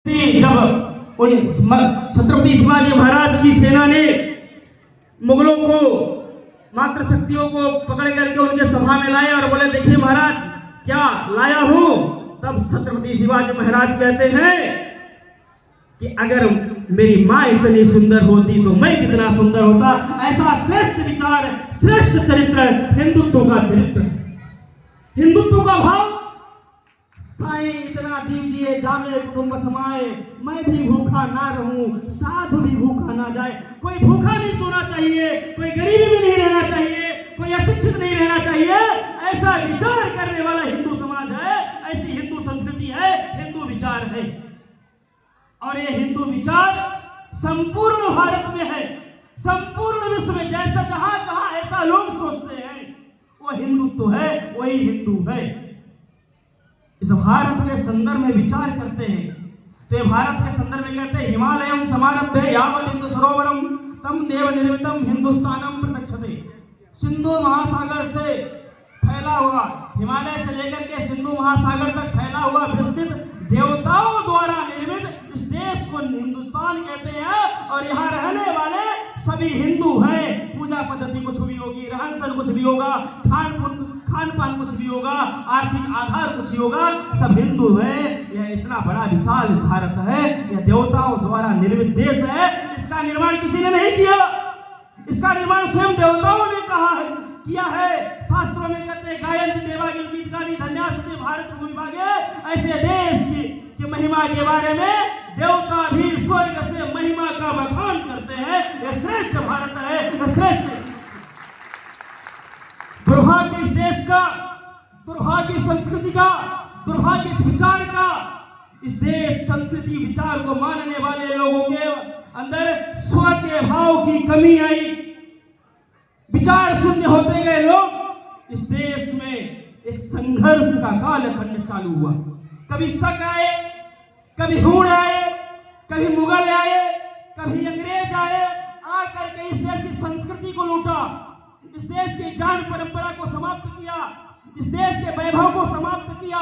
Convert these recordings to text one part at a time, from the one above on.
जब उन छत्रपति शिवाजी महाराज की सेना ने मुगलों को मात्र शक्तियों को पकड़ करके उनके सभा में लाए और बोले देखिए महाराज क्या लाया हूं, तब छत्रपति शिवाजी महाराज कहते हैं कि अगर मेरी माँ इतनी सुंदर होती तो मैं कितना सुंदर होता। ऐसा श्रेष्ठ विचार, श्रेष्ठ चरित्र हिंदुत्व का चरित्र, हिंदुत्व का भाव। साईं इतना दीजिए जामे कुटुंब समाए, मैं भी भूखा ना रहूं, साधु भी भूखा ना जाए। कोई भूखा नहीं सोना चाहिए, कोई गरीबी में नहीं रहना चाहिए, कोई अशिक्षित नहीं रहना चाहिए। ऐसा विचार करने वाला हिंदू समाज है, ऐसी हिंदू संस्कृति है, हिंदू विचार है। और ये हिंदू विचार संपूर्ण भारत में है, संपूर्ण विश्व में। जैसा जहां जहां ऐसा लोग सोचते हैं वो हिंदुत्व है, वही हिंदू है। इस भारत के संदर्भ में विचार करते हैं तो भारत के संदर्भ में कहते हैं हिमालयम समारभ्य यावत् हिंदू सरोवरम तम देव निर्मितम हिंदुस्तानम प्रत्यक्षते। सिंधु महासागर से फैला हुआ, हिमालय से लेकर के सिंधु महासागर तक फैला हुआ विस्तृत देवताओं द्वारा निर्मित इस देश को हिंदुस्तान कहते हैं। और यहाँ रहने वाले सभी हिंदू हैं। पूजा पद्धति कुछ भी होगी, रहन सहन कुछ भी होगा, खान पान कुछ भी होगा, आर्थिक आधार कुछ भी होगा, सब हिंदू है। यह इतना बड़ा विशाल भारत है, यह देवताओं द्वारा निर्मित देश है। इसका निर्माण किसी ने नहीं किया, इसका निर्माण स्वयं देवताओं ने कहा है, किया है। शास्त्रों में कहते हैं गायन्ति देवागिल गीत गानी धन्यास्ते भारत भूमि भागे। ऐसे देश की महिमा के बारे में देवता भी स्वर्ग से महिमा का बखान करते हैं। यह श्रेष्ठ भारत है, यह श्रेष्ठ। दुर्भाग्य इस देश का, दुर्भाग्य इस संस्कृति का, दुर्भाग्य इस विचार का। इस देश संस्कृति विचार को मानने वाले लोगों के अंदर स्व के भाव की कमी आई, विचार शून्य होते गए लोग। इस देश में एक संघर्ष का कालखंड चालू हुआ। कभी शक आए, कभी हूण आए, कभी मुगल आए, कभी अंग्रेज आए, आकर के इस देश की संस्कृति को लूटा, इस देश की जान परंपरा को समाप्त किया, इस देश के वैभव को समाप्त किया,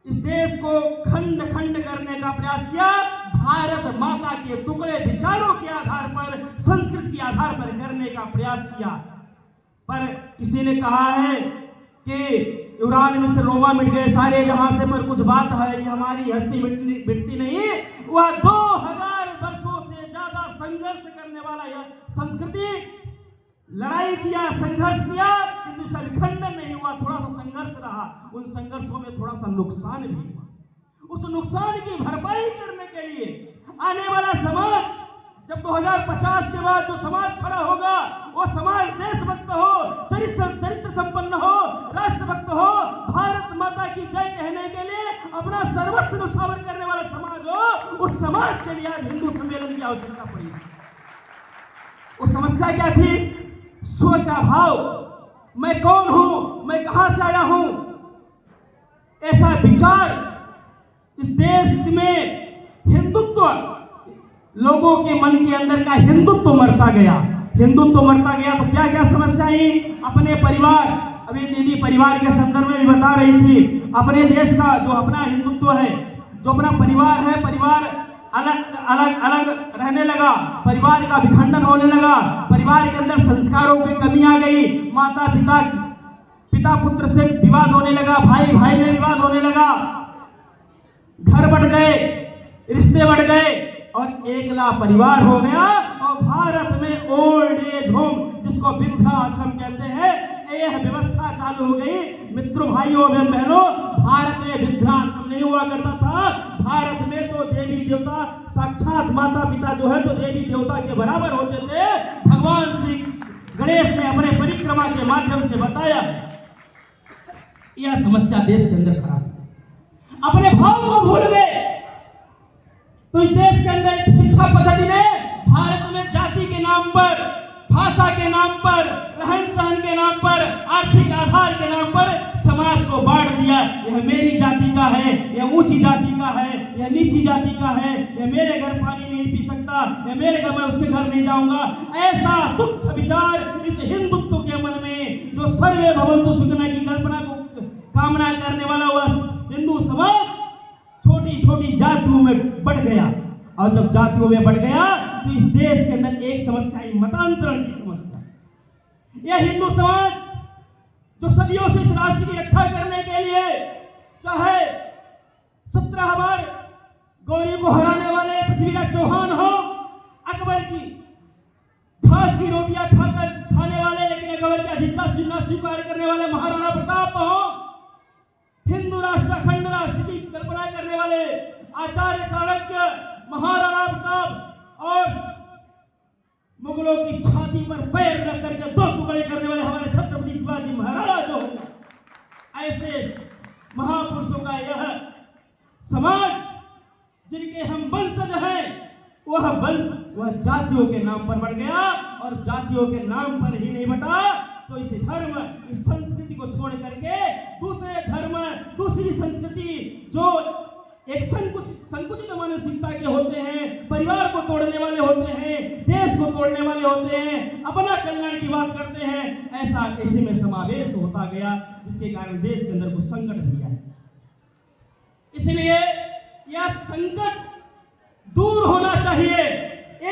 इस देश को खंड खंड करने का प्रयास किया। भारत माता के टुकड़े विचारों के आधार पर, संस्कृति के आधार पर करने का प्रयास किया। पर किसी ने कहा है कि यूरान मिस्र रोमा मिट गए सारे जहां से, पर कुछ बात है कि हमारी हस्ती मिटती नहीं। वह 2000 वर्षों से ज्यादा संघर्ष करने वाला यह संस्कृति लड़ाई किया, संघर्ष किया, किंतु इसका विखंडन नहीं हुआ। थोड़ा सा संघर्ष रहा, उन संघर्षों में थोड़ा सा नुकसान भी हुआ। उस नुकसान की भरपाई करने के लिए आने वाला समाज, जब 2050 के बाद जो समाज खड़ा होगा, वो समाज देशभक्त हो, चरित्र संपन्न हो, राष्ट्रभक्त हो, भारत माता की जय कहने के लिए अपना सर्वस्व न्यौछावर करने वाला समाज हो। उस समाज के लिए आज हिंदू सम्मेलन की आवश्यकता पड़ी। उस समस्या क्या थी? स्व का भाव, मैं कौन हूं, मैं कहां से आया हूं। ऐसा विचार इस देश में हिंदुत्व, लोगों के मन के अंदर का हिंदुत्व मरता गया, हिंदुत्व मरता गया। तो क्या क्या समस्या आई? अपने परिवार, अभी दीदी परिवार के संदर्भ में भी बता रही थी, अपने देश का जो अपना हिंदुत्व है, जो अपना परिवार है, परिवार अलग अलग अलग रहने लगा, परिवार का विखंडन होने लगा, परिवार के अंदर संस्कारों की कमी आ गई, माता पिता, पिता पुत्र से विवाद होने लगा, भाई भाई में विवाद होने लगा, घर बढ़ गए, रिश्ते बढ़ गए और एकला परिवार हो गया। और भारत में ओल्ड एज होम, जिसको वृद्धाश्रम कहते हैं, यह व्यवस्था चालू हो गई। मित्रों, भाइयों बहनों, भारत में वृद्धाश्रम नहीं हुआ करता था। भारत में तो देवी देवता, साक्षात माता पिता जो है तो देवी देवता के बराबर होते थे। भगवान श्री गणेश ने अपने परिक्रमा के माध्यम से बताया। यह समस्या देश के अंदर खड़ा है, अपने भाव को भूल गए। तो इस देश के अंदर शिक्षा पद्धति ने भारत में जाति के नाम पर, भाषा के नाम पर, रहन सहन के नाम पर, आर्थिक आधार के नाम पर समाज को बांट दिया। यह मेरी जाति का है, यह ऊंची जाति का है, यह नीची जाति का है, यह मेरे घर पानी नहीं पी सकता, यह मेरे घर, मैं उसके घर नहीं जाऊंगा। ऐसा तुच्छ विचार इस हिंदुत्व के मन में, जो सर्वे भवन्तु सुखिनः की कल्पना को कामना करने वाला वह हिंदू समाज, छोटे छोटी छोटी जातियों में बढ़ गया, और जब जातियों में बढ़ गया तो इस देश के अंदर एक समस्या आई, मतांतरण की समस्या। यह हिंदू समाज जो सदियों से इस राष्ट्र की रक्षा करने के लिए, चाहे 17 बार गौरी को हराने वाले पृथ्वीराज चौहान हो, अकबर की घास की रोटियां खाने वाले लेकिन अकबर की अधिकता स्वीकार करने वाले महाराणा प्रताप हो, हिंदू राष्ट्र अखंड राष्ट्र की कल्पना करने वाले आचार्य चाणक्य, महाराणा प्रताप, और मुगलों की छाती पर पैर रख करके 2 टुकड़े करने वाले हमारे छत्रपति शिवाजी महाराज जो, ऐसे महापुरुषों का यह समाज जिनके हम वंशज हैं, वह जातियों के नाम पर बढ़ गया, और जातियों के नाम पर ही नहीं बटा तो इस धर्म, इस संस्कृति को छोड़ करके दूसरे धर्म, दूसरी संस्कृति जो एक संकुचित मानसिकता के होते हैं, परिवार को तोड़ने वाले होते हैं, देश को तोड़ने वाले होते हैं, अपना कल्याण की बात करते हैं, ऐसे में समावेश होता गया, जिसके कारण देश के अंदर कुछ संकट भी आए। इसलिए यह संकट दूर होना चाहिए।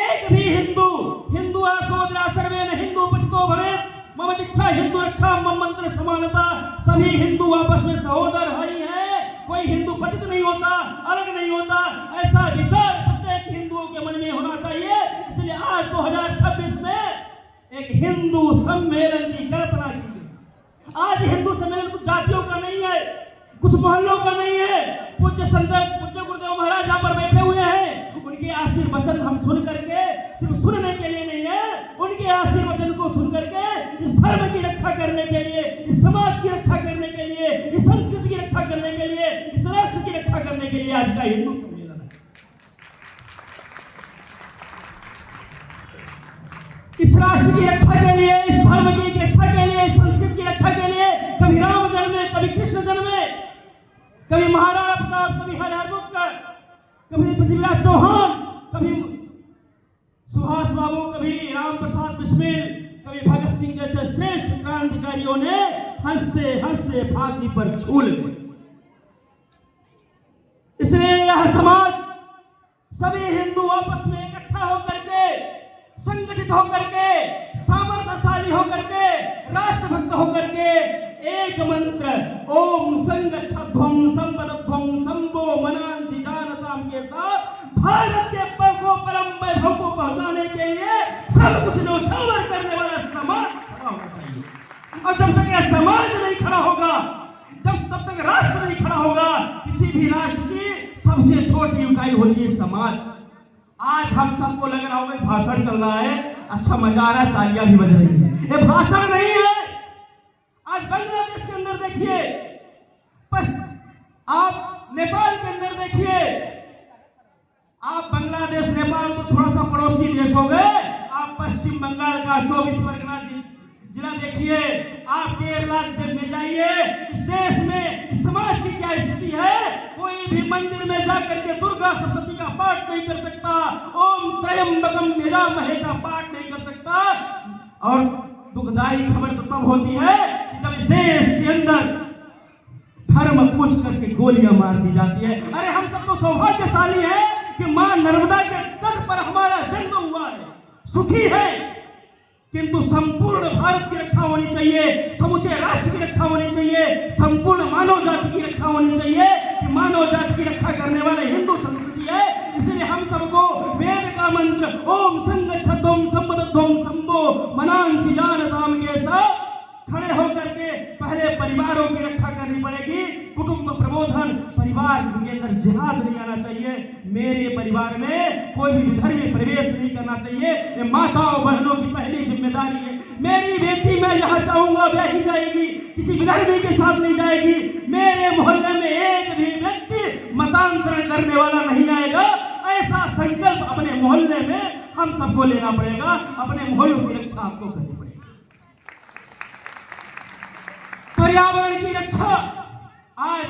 एक भी हिंदू आसोदरा सर्वेन हिंदू पतितो भवेत्, मम दीक्षा हिंदू रक्षा मम मंत्र समानता, सभी हिंदू आपस में सहोदर भाई हैं, कोई हिंदू पतित नहीं होता, अलग नहीं होता, ऐसा विचार प्रत्येक हिंदुओं के मन में होना चाहिए। इसलिए आज 2026 में एक हिंदू सम्मेलन की कल्पना की गई। आज हिंदू सम्मेलन कुछ जातियों का नहीं है, कुछ मोहल्लों का नहीं है। पूज्य गुरुदेव महाराज यहाँ पर बैठे हुए हैं, उनके आशीर्वचन हम सुन करके सिर्फ सुनने के लिए नहीं है, उनके आशीर्वचन को सुन करके इस धर्म की रक्षा करने के लिए, इस समाज की रक्षा करने के लिए, इस संस्कृति की रक्षा करने के लिए, इस राष्ट्र की रक्षा करने के लिए आज का हिंदू सम्मेलन है। इस राष्ट्र की रक्षा के लिए, इस धर्म की रक्षा के लिए, इस संस्कृति की रक्षा के लिए कभी राम जन्मे, कभी कृष्ण जन्मे, कभी महाराणा प्रताप, कभी हरिहरमुक्कर, कभी पृथ्वीराज चौहान, कभी सुभाष बाबू, कभी राम प्रसाद बिस्मिल, कभी भगत सिंह जैसे श्रेष्ठ क्रांतिकारियों ने हंसते हंसते फांसी पर झूल गए। इसलिए यह समाज सभी हिंदू आपस में इकट्ठा होकर के, संगठित होकर के, सामर्थ्यशाली होकर के, राष्ट्रभक्त होकर के एक मंत्र ओम संगच्छध्वं संपदध्वं संभो मनांसि जानताम के साथ भारत के परम वैभव को पहुंचाने के लिए सब कुछ न्यौछावर करने वाला समाज खड़ा होना चाहिए। और जब तक यह समाज नहीं खड़ा होगा, तब तक राष्ट्र नहीं खड़ा होगा। किसी भी राष्ट्र की सबसे छोटी इकाई होती है समाज। आज हम सबको लग रहा होगा भाषण चल रहा है, अच्छा मजा आ रहा है, तालियां भी बज रही है, ये भाषण नहीं है। आज बांग्लादेश के अंदर देखिए, आप नेपाल के अंदर देखिए, आप बांग्लादेश नेपाल तो थोड़ा सा पड़ोसी देश हो गए, आप पश्चिम बंगाल का 24 परगना जिला देखिए, आप केरला में जाइए, इस देश में इस समाज की क्या स्थिति है। कोई भी मंदिर में जाकर के दुर्गा सप्तशती का पाठ नहीं कर सकता, ओम त्रयंबकम यजामहे का पाठ नहीं कर सकता। और दुखदाई खबर तो तब होती है कि जब इस देश के अंदर धर्म पूछ करके गोलियां मार दी जाती है। अरे हम सब तो सौभाग्यशाली हैं कि मां नर्मदा के तट पर हमारा जन्म हुआ है, सुखी है, किंतु संपूर्ण भारत की रक्षा होनी चाहिए, समूचे राष्ट्र की रक्षा होनी चाहिए, संपूर्ण मानव जाति की रक्षा होनी चाहिए कि मानव जाति की रक्षा करने वाले हिंदू संस्कृति है। इसलिए हम सबको वेद का मंत्र ओम संगच्छध्वं संपदध्वं संभो मनांसि जानताम के साथ खड़े होकर के पहले परिवारों की रक्षा करनी पड़ेगी। कुटुंब प्रबोधन, परिवार के अंदर जिहाद नहीं आना चाहिए। मेरे परिवार में कोई भी विधर्मी प्रवेश नहीं करना चाहिए, ये माताओं बहनों की पहली जिम्मेदारी है। मेरी बेटी मैं यहाँ चाहूंगा ब्याही जाएगी, किसी विधर्मी के साथ नहीं जाएगी। मेरे मोहल्ले में एक भी व्यक्ति मतांतरण करने वाला नहीं आएगा। ऐसा संकल्प अपने मोहल्ले में हम सबको लेना पड़ेगा, अपने मोहल्लों की रक्षा आपको करनी पड़ेगी। पर्यावरण की रक्षा, आज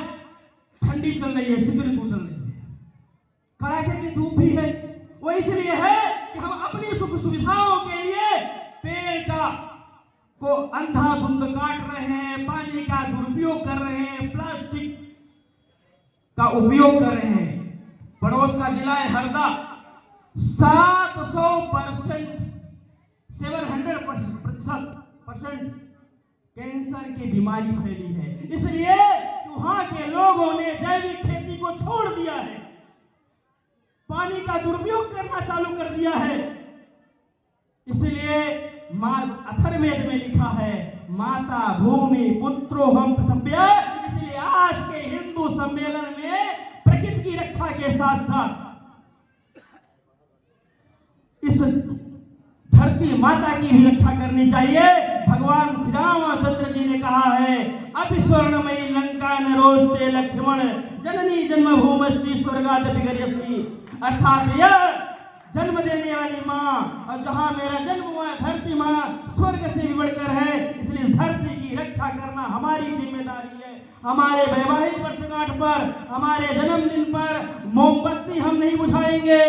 ठंडी चल रही है, शीत ऋतु चल रही है, कड़ाके की धूप भी है। वो इसलिए है कि हम अपनी सुख सुविधाओं के लिए पेड़ को अंधाधुंध काट रहे हैं, पानी का दुरुपयोग कर रहे हैं, प्लास्टिक का उपयोग कर रहे हैं। पड़ोस का जिला है हरदा, 700% 700% कैंसर की बीमारी फैली है, इसलिए वहां के लोगों ने जैविक खेती को छोड़ दिया है, पानी का दुरुपयोग करना चालू कर दिया है। इसलिए अथर्ववेद में लिखा है माता भूमि पुत्रोहम कर्तव्य। इसलिए आज के हिंदू सम्मेलन में प्रकृति की रक्षा के साथ साथ इस धरती माता की भी रक्षा करनी चाहिए। भगवान श्री रामचंद्र जी ने कहा है अभी स्वर्णमयी लंका न रोजते लक्ष्मण जननी जन्मभूमि स्वर्गात विगर्यसी, अर्थात यह जन्म देने वाली माँ और जहाँ मेरा जन्म हुआ धरती माँ स्वर्ग से भी बढ़कर है, इसलिए धरती की रक्षा करना हमारी जिम्मेदारी है। हमारे वैवाहिक वर्षगांठ पर, हमारे जन्मदिन पर मोमबत्ती हम नहीं बुझाएंगे,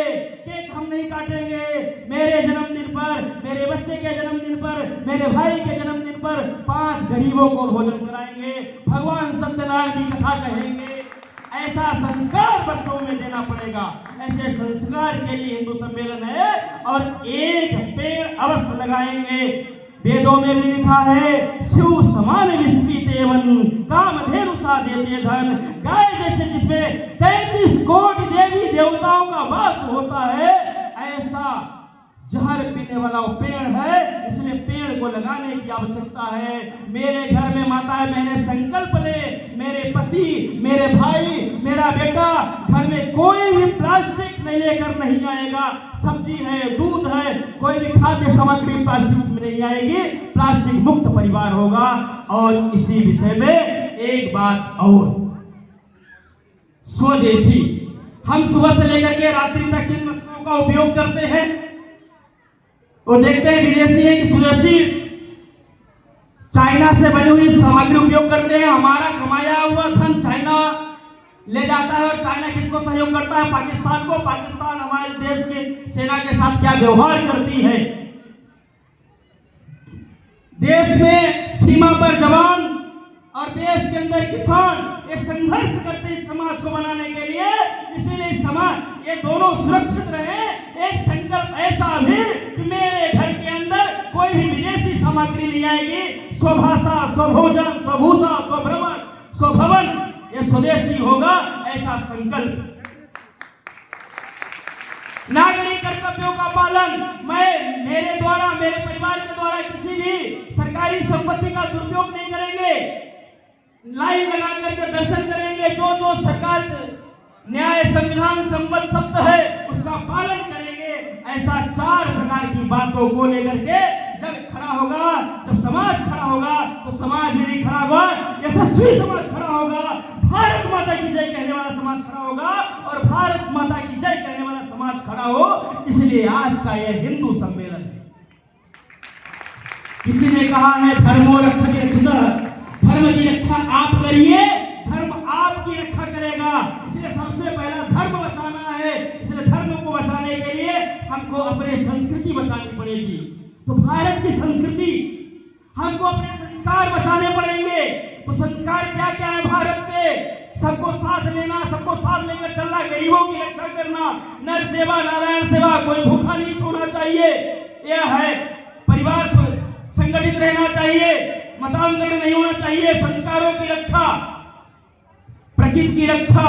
केक हम नहीं काटेंगे। मेरे जन्मदिन पर, मेरे बच्चे के जन्मदिन पर, मेरे भाई के जन्मदिन पर 5 गरीबों को भोजन कराएंगे, भगवान सत्यनारायण की कथा कहेंगे। ऐसा संस्कार बच्चों में देना पड़ेगा। ऐसे संस्कार के लिए हिंदू सम्मेलन है और एक पेड़ अवश्य लगाएंगे। वेदों में भी लिखा है शिव समान विस्पीते वन कामधेनु सा देते धन, गाय जैसे जिसमें 33 कोटि देवी देवताओं का वास होता है, ऐसा जहर पीने वाला वो पेड़ है, इसलिए पेड़ को लगाने की आवश्यकता है। मेरे घर में माताएं बहनें संकल्प ले, मेरे पति, मेरे भाई, मेरा बेटा घर में कोई भी प्लास्टिक नहीं लेकर नहीं आएगा। सब्जी है, दूध है, कोई भी खाद्य सामग्री प्लास्टिक में नहीं आएगी, प्लास्टिक मुक्त परिवार होगा। और इसी विषय में एक बात और, स्वदेशी, हम सुबह से लेकर के रात्रि तक किन वस्तुओं का उपयोग करते हैं? वो देखते हैं विदेशी है कि स्वदेशी चाइना से बनी हुई सामग्री उपयोग करते हैं। हमारा कमाया हुआ धन चाइना ले जाता है और चाइना किसको सहयोग करता है? पाकिस्तान को। पाकिस्तान हमारे देश की सेना के साथ क्या व्यवहार करती है? देश में सीमा पर जवान और देश के अंदर किसान ये संघर्ष करते हैं समाज को बनाने के लिए। इसीलिए समाज ये दोनों सुरक्षित रहे। एक संकल्प ऐसा भी कि मेरे घर के अंदर कोई भी विदेशी सामग्री नहीं आएगी। स्वभाषा, स्वभोजन, स्वभूषा, स्वभ्रमण, स्वभवन ये स्वदेशी होगा, ऐसा संकल्प। नागरिक कर्तव्यों का पालन, मैं मेरे द्वारा, मेरे परिवार के द्वारा किसी भी सरकारी संपत्ति का दुरुपयोग नहीं करेंगे। लाइन लगा करके दर्शन करेंगे, जो जो सरकार न्याय संविधान संबद्ध शब्द है उसका पालन करेंगे। ऐसा 4 प्रकार की बातों को लेकर के जब खड़ा होगा, जब समाज खड़ा होगा तो समाज ही नहीं खड़ा होगा, यशस्वी समाज खड़ा होगा। भारत माता की जय कहने वाला समाज खड़ा होगा और भारत माता की जय कहने वाला समाज खड़ा हो। इसलिए आज का यह हिंदू सम्मेलन है। किसी ने कहा है धर्मो रक्षक रक्षित, धर्म की रक्षा आप करिए, धर्म आपकी रक्षा करेगा। इसलिए सबसे पहला धर्म बचाना है। इसलिए धर्म को बचाने के लिए हमको अपनी संस्कृति बचानी पड़ेगी। तो भारत की संस्कृति, हमको अपने संस्कार बचाने पड़ेंगे। तो संस्कार क्या क्या है भारत के? सबको साथ लेना, सबको साथ लेकर चलना, गरीबों की रक्षा करना, नर सेवा नारायण सेवा, कोई भूखा नहीं सोना चाहिए, यह है। परिवार संगठित रहना चाहिए, मतांतरण नहीं होना चाहिए, संस्कारों की रक्षा, प्रकृति की रक्षा,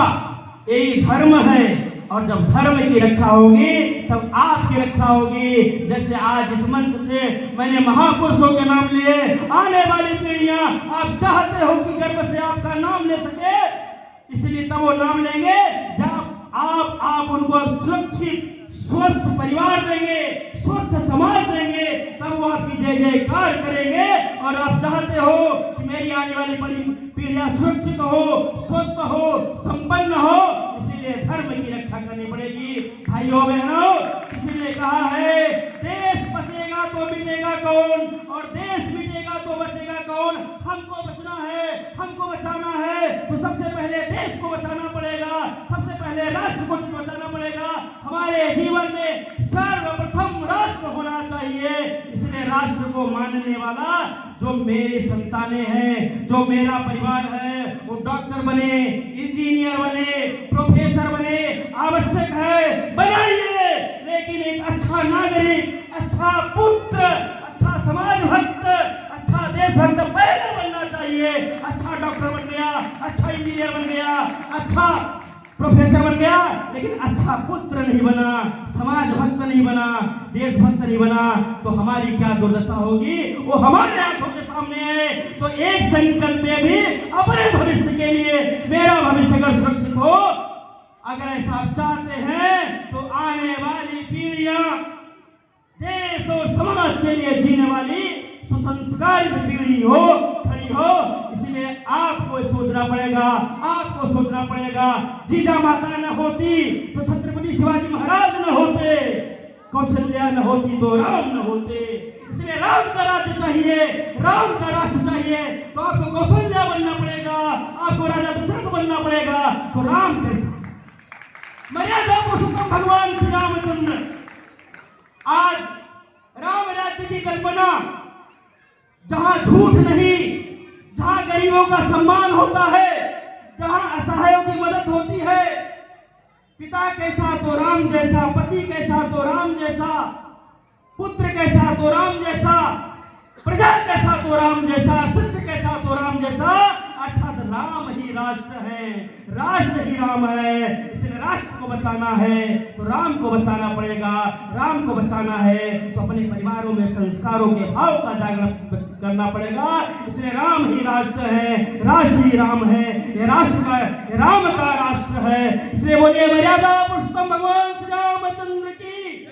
यही धर्म है। और जब धर्म की रक्षा होगी तब आपकी रक्षा होगी। जैसे आज इस मंच से मैंने महापुरुषों के नाम लिए, आने वाली पीढ़ियां आप चाहते हो कि गर्व से आपका नाम ले सके, इसलिए तब वो नाम लेंगे जब आप उनको सुरक्षित स्वस्थ परिवार देंगे, स्वस्थ समाज देंगे, तब वो आपकी जय जयकार करेंगे। और आप चाहते हो कि मेरी आने वाली पीढ़ियां सुरक्षित हो, स्वस्थ हो, संपन्न हो, इसीलिए धर्म की रक्षा करनी पड़ेगी। भाइयों बहनों, किसी ने कहा है देश बचेगा तो मिटेगा कौन, और देश मिटेगा तो बचेगा कौन। हमको बचना है, हमको बचाना है तो सबसे पहले देश को बचाना पड़ेगा, सबसे पहले राष्ट्र को बचाना पड़ेगा। हमारे जीवन में सर्वप्रथम राष्ट्र होना चाहिए, इसलिए राष्ट्र को मानने वाला, जो मेरे संतानें हैं, जो मेरा परिवार है, वो डॉक्टर बने, इंजीनियर बने, प्रोफेसर बने, आवश्यक है, बनाइए। लेकिन एक अच्छा नागरिक, अच्छा पुत्र, अच्छा समाज भक्त, अच्छा देशभक्त पहले बनना चाहिए। अच्छा डॉक्टर बन गया, अच्छा इंजीनियर बन गया, अच्छा प्रोफेसर बन गया, लेकिन अच्छा पुत्र नहीं बना, समाज भक्त नहीं बना, देशभक्त नहीं बना, तो हमारी क्या दुर्दशा होगी वो हमारे आंखों के सामने है। तो एक संकल्प में भी अपने भविष्य के लिए, मेरा भविष्य अगर सुरक्षित हो, अगर ऐसा आप चाहते हैं, तो आने वाली पीढ़ियां देश और समाज के लिए जीने वाली सुसंस्कारित पीढ़ी हो, खड़ी हो। इसलिए आपको सोचना पड़ेगा, आपको सोचना पड़ेगा। जीजा माता न होती तो छत्रपति शिवाजी महाराज न होते, कौशल्या न होती तो राम न होते। इसलिए राम का राज्य चाहिए, राम का राष्ट्र चाहिए, तो आपको कौशल्या बनना पड़ेगा, आपको राजा दशरथ बनना पड़ेगा। तो राम कैसा, मर्यादा पुरुषोत्तम भगवान श्री रामचंद्र। आज राम राज्य की कल्पना, जहां झूठ नहीं, जहां गरीबों का सम्मान होता है, जहां असहायों की मदद होती है, पिता कैसा तो राम जैसा, पति कैसा तो राम जैसा, पुत्र कैसा तो राम जैसा, प्रजा कैसा तो राम जैसा, शिष्य कैसा तो राम जैसा, अर्थात राम ही राष्ट्र है, राष्ट्र ही राम है। इसलिए राष्ट्र को बचाना है तो राम को बचाना पड़ेगा, राम को बचाना है तो अपने परिवारों में संस्कारों के भाव का जागरण करना पड़ेगा। इसलिए राम ही राष्ट्र है, राष्ट्र ही राम है, ये राष्ट्र का, ये राम का राष्ट्र है। इसलिए बोलिए मर्यादा पुरुषोत्तम भगवान श्री रामचंद्र की।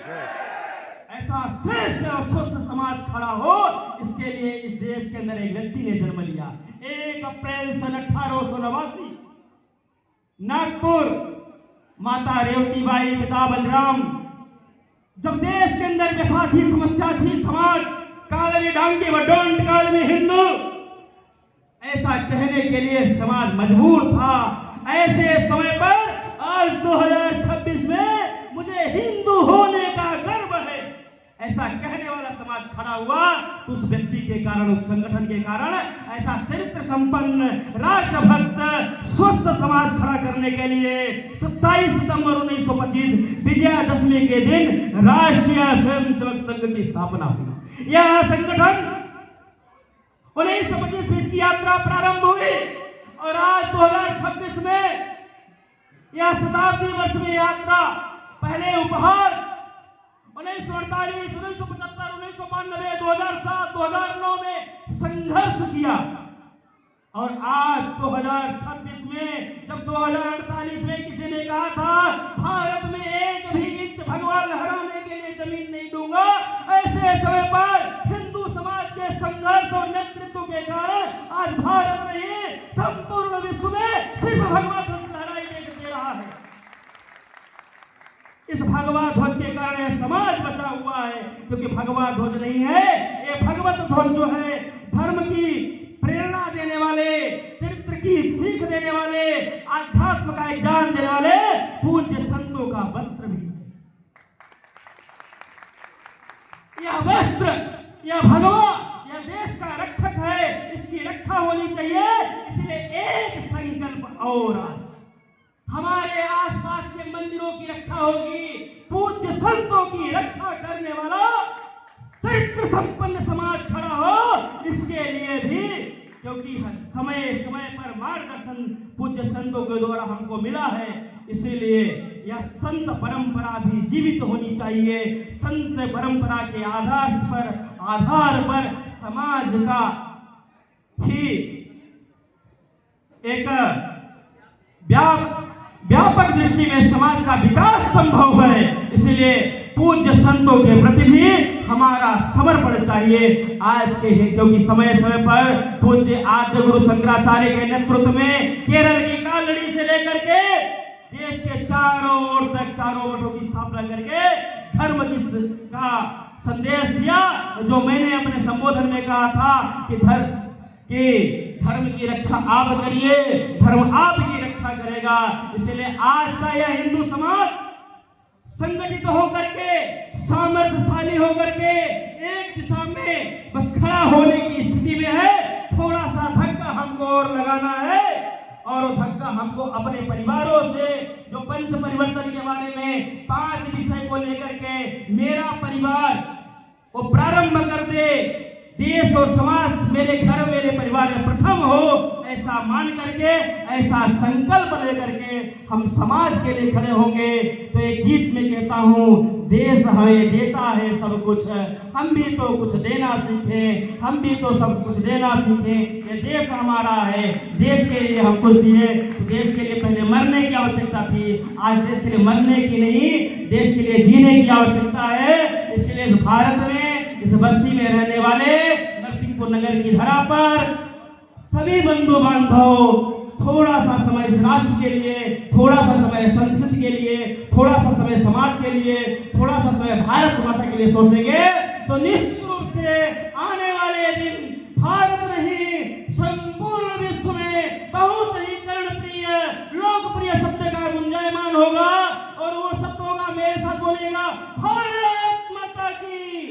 ऐसा श्रेष्ठ और स्वस्थ समाज खड़ा हो, इसके लिए इस देश के अंदर एक व्यक्ति ने जन्म लिया। 1 अप्रैल सन 1889 नागपुर, माता रेवतीबाई, पिता बलराम। जब देश के अंदर व्यथा थी, समस्या थी, समाज काल में डांगे व डोंट काल में हिंदू, ऐसा कहने के लिए समाज मजबूर था। ऐसे समय पर आज 2026 में मुझे हिंदू होने का गर्व है, ऐसा कहने वाला समाज खड़ा हुआ, तो उस व्यक्ति के कारण, उस संगठन के कारण ऐसा चरित्र संपन्न, राष्ट्रभक्त, स्वस्थ समाज खड़ा करने के लिए 27 सितंबर 1925 विजयादशमी के दिन राष्ट्रीय स्वयंसेवक संघ की स्थापना हुई। यह संगठन 1925 में इसकी यात्रा प्रारंभ हुई और आज 2026 में यह शताब्दी वर्ष में यात्रा, पहले उपहास 1948, 1975, 1992, 2007, 2009 में संघर्ष किया और आज 2026 में, जब 2048 में किसी ने कहा था भारत में एक भी इंच भगवान लहराने के लिए जमीन नहीं दूंगा, ऐसे समय पर हिंदू समाज के संघर्ष और नेतृत्व के कारण आज भारत में संपूर्ण विश्व में सिर्फ भगवा ध्वज लहराई दे रहा है। इस भगवा ध्वज के कारण यह समाज बचा हुआ है, क्योंकि भगवा ध्वज नहीं है, ये भगवत ध्वज जो है, धर्म की प्रेरणा देने वाले, चरित्र की सीख देने वाले, आध्यात्म का एक ज्ञान देने वाले पूज्य संतों का वस्त्र भी है। यह वस्त्र, यह भगवा, यह देश का रक्षक है, इसकी रक्षा होनी चाहिए। इसलिए एक संकल्प और, आज हमारे आसपास के मंदिरों की रक्षा होगी, पूज्य संतों की रक्षा करने वाला चरित्र संपन्न समाज खड़ा हो। इसके लिए भी, क्योंकि समय समय पर मार्गदर्शन पूज्य संतों के द्वारा हमको मिला है, इसीलिए यह संत परंपरा भी जीवित होनी चाहिए। संत परंपरा के आधार पर समाज का ही एक व्यापक दृष्टि में समाज का विकास संभव है। इसलिए पूज्य संतों के प्रति भी हमारा समर्पण चाहिए आज के ही, क्योंकि समय समय पर पूज्य आद्य गुरु शंकराचार्य के नेतृत्व में केरल की कालड़ी से लेकर के देश के चारों ओर तक चारों मठों की स्थापना करके धर्म का संदेश दिया। जो मैंने अपने संबोधन में कहा था कि धर्म की रक्षा आप करिए, धर्म आपकी रक्षा करेगा। इसलिए आज का यह हिंदू समाज संगठित होकर के, सामर्थ्यशाली होकर के, एक दिशा में में बस खड़ा होने की स्थिति में है। थोड़ा सा धक्का हमको और लगाना है, और वो धक्का हमको अपने परिवारों से, जो पंच परिवर्तन के बारे में 5 विषय को लेकर के मेरा परिवार वो प्रारंभ कर दे। देश और समाज मेरे घर मेरे परिवार में प्रथम हो, ऐसा मान करके, ऐसा संकल्प लेकर के हम समाज के लिए खड़े होंगे। तो एक गीत में कहता हूँ, देश हमें देता है सब कुछ, हम भी तो कुछ देना सीखें, हम भी तो सब कुछ देना सीखें। ये देश हमारा है, देश के लिए हम कुछ दिए। तो देश के लिए पहले मरने की आवश्यकता थी, आज देश के लिए मरने की नहीं, देश के लिए जीने की आवश्यकता है। इसलिए इस भारत में, इस बस्ती में रहने वाले नरसिंहपुर नगर की धरा पर सभी बंधु बांधव थोड़ा सा समय इस राष्ट्र के लिए, थोड़ा सा समय संस्कृति के लिए, थोड़ा सा समय समाज के लिए, थोड़ा सा समय भारत माता के लिए सोचेंगे तो निश्चित रूप से आने वाले दिन भारत नहीं संपूर्ण विश्व में बहुत ही कर्णप्रिय लोकप्रिय शब्द का गुंजायमान होगा। और वो शब्द होगा, मेरे साथ बोलिएगा, भारत माता की।